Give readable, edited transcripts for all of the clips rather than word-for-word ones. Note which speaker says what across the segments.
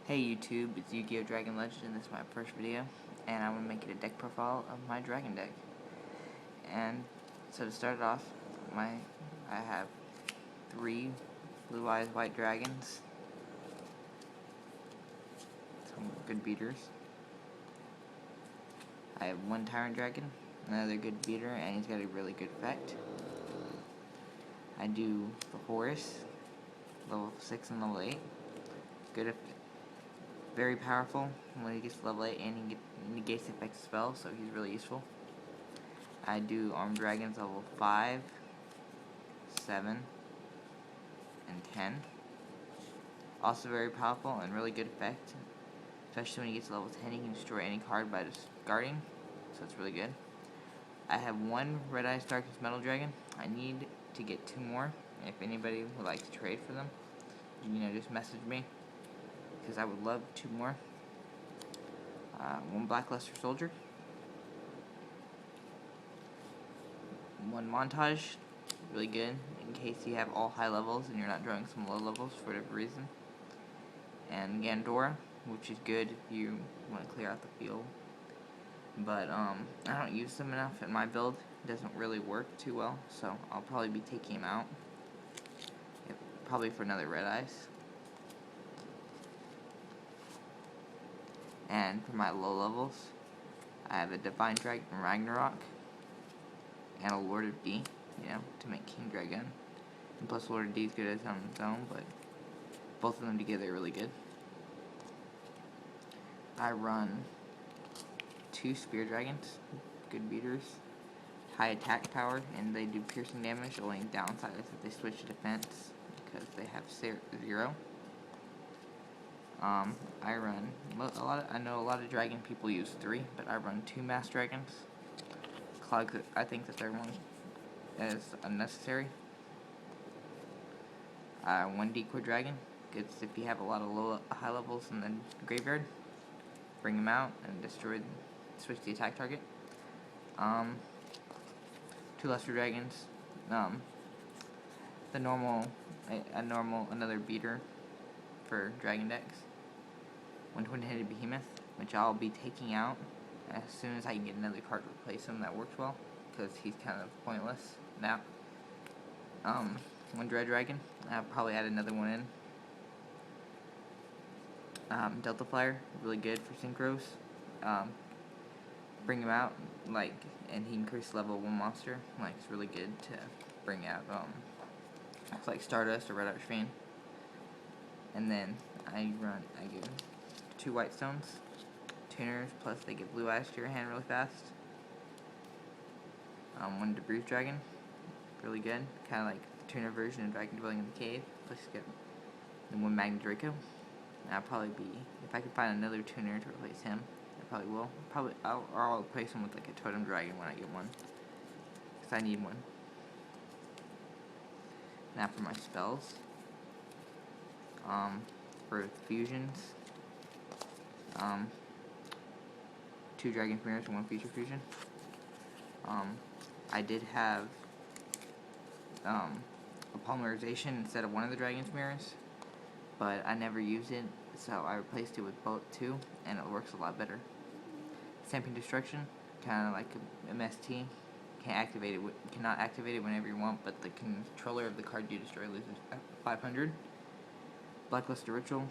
Speaker 1: Hey YouTube, it's Yu-Gi-Oh! Dragon Legend, and this is my first video, and I'm going to make it a deck profile of my dragon deck. And so to start it off, I have 3 Blue Eyes White Dragons, some good beaters. I have 1 Tyrant Dragon, another good beater, and he's got a really good effect. I do the Horus, level 6 and level 8, good, very powerful when he gets to level 8, and he negates the effects of spells, so he's really useful. I do Armed Dragons level 5, 7, and 10. Also very powerful and really good effect, especially when he gets to level 10, he can destroy any card by discarding, so it's really good. I have 1 Red Eyes Darkness Metal Dragon. I need to get 2 more. If anybody would like to trade for them, just message me, because I would love 2 more. 1 Blackluster Soldier, 1 Montage, really good in case you have all high levels and you're not drawing some low levels for whatever reason. And Gandora, which is good if you want to clear out the field. But I don't use them enough in my build. It doesn't really work too well, so I'll probably be taking him out. Probably for another Red Eyes. And for my low levels, I have a Divine Dragon Ragnarok and a Lord of D, to make King Dragon. And plus Lord of D is good as on its own, but both of them together are really good. I run 2 Spear Dragons, good beaters, high attack power, and they do piercing damage. The only downside is that they switch to defense because they have 0. I run I know a lot of dragon people use 3, but I run 2 Mass Dragons. I think the third one is unnecessary. 1 Decoy Dragon, good if you have a lot of high levels in the graveyard. Bring them out and switch the attack target. 2 Luster Dragons. Another beater for dragon decks. 1 Twin-Headed Behemoth, which I'll be taking out as soon as I can get another card to replace him that works well, because he's kind of pointless now. 1 Dread Dragon, I'll probably add another one in. Delta Flyer, really good for synchros. Bring him out, and he increases level 1 monster. It's really good to bring out, it's like Stardust or Red Archfiend. And then I give 2 White Stones, tuners, plus they give blue eyes to your hand really fast. 1 Debris Dragon, really good, kind of like the tuner version of Dragon Dwelling in the Cave. Plus you get 1 Magna Draco. I'll probably if I could find another tuner to replace him, I probably will. I'll replace him with a totem dragon when I get one, because I need one. Now for my spells. For fusions, 2 Dragon Mirrors and 1 Future Fusion. I did have a polymerization instead of one of the Dragon's Mirrors, but I never used it, so I replaced it with both 2, and it works a lot better. Stamping Destruction, kind of like a MST. Cannot activate it whenever you want, but the controller of the card you destroy loses 500. Blackluster Ritual.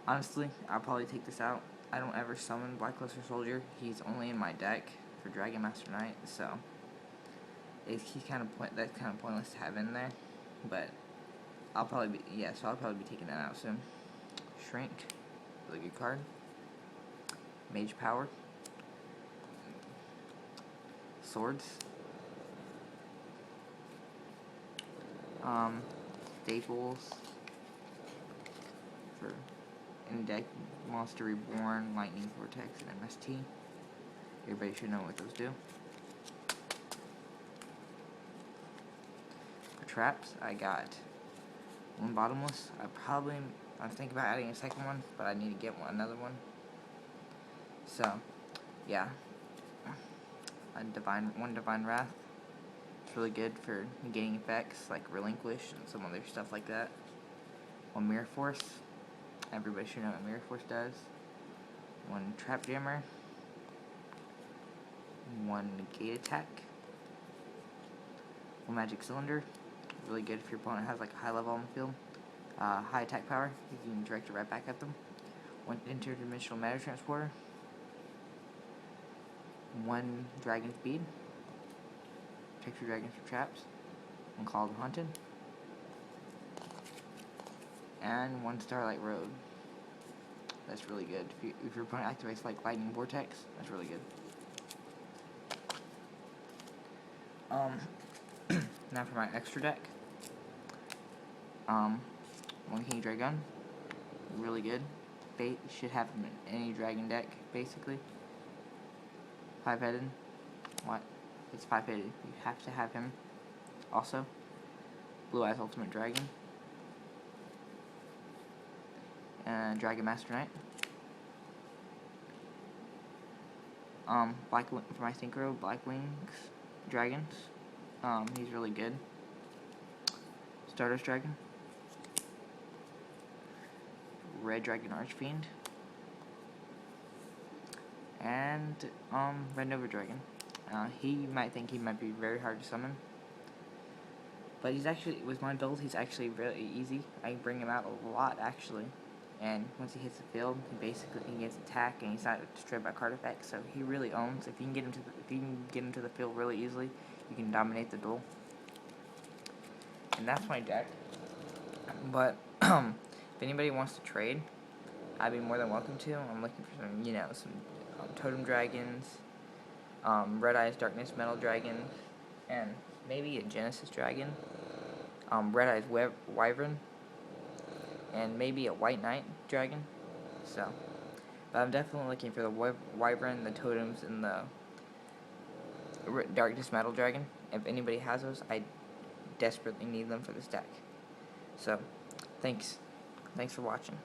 Speaker 1: Honestly, I'll probably take this out. I don't ever summon Blackluster Soldier. He's only in my deck for Dragon Master Knight, so that's kind of pointless to have in there. But I'll probably be taking that out soon. Shrink, really good card. Mage Power. Swords. Staples. For in-deck Monster Reborn, Lightning Vortex, and MST. Everybody should know what those do. For traps, I got 1 Bottomless. I'm thinking about adding a second one, but I need to get another one. So, yeah. 1 Divine Wrath. It's really good for negating effects like Relinquish and some other stuff like that. 1 Mirror Force. Everybody should know what Mirror Force does. 1 Trap Jammer. 1 Negate Attack. 1 Magic Cylinder. Really good if your opponent has like a high level on the field. High attack power. You can direct it right back at them. 1 Interdimensional Matter Transporter. 1 Dragon Speed. Protect your dragons from traps. 1 Call of the Haunted. And 1 Starlight Road. That's really good. If your opponent activates like Lightning Vortex, that's really good. Now for my extra deck. 1 King Dragon. Really good. Should have him in any dragon deck, basically. 5-headed. What? It's 5-headed. You have to have him. Also, Blue Eyes Ultimate Dragon. And Dragon Master Knight. For my Synchro, Black Wings Dragons. He's really good. Stardust Dragon. Red Dragon Archfiend. And Red Nova Dragon. He might think he might be very hard to summon, but he's actually, with my build, he's actually really easy. I bring him out a lot actually, and once he hits the field, he gets attack, and he's not destroyed by card effects. So he really owns. If you can get him to the field really easily, you can dominate the duel. And that's my deck. But if anybody wants to trade, I'd be more than welcome to. I'm looking for some totem dragons, Red Eyes Darkness Metal Dragon, and maybe a Genesis Dragon, Red Eyes Wyvern, and maybe a White Knight Dragon. So, but I'm definitely looking for the Wyvern, the totems, and the Darkness Metal Dragon. If anybody has those, I desperately need them for this deck. So, thanks for watching.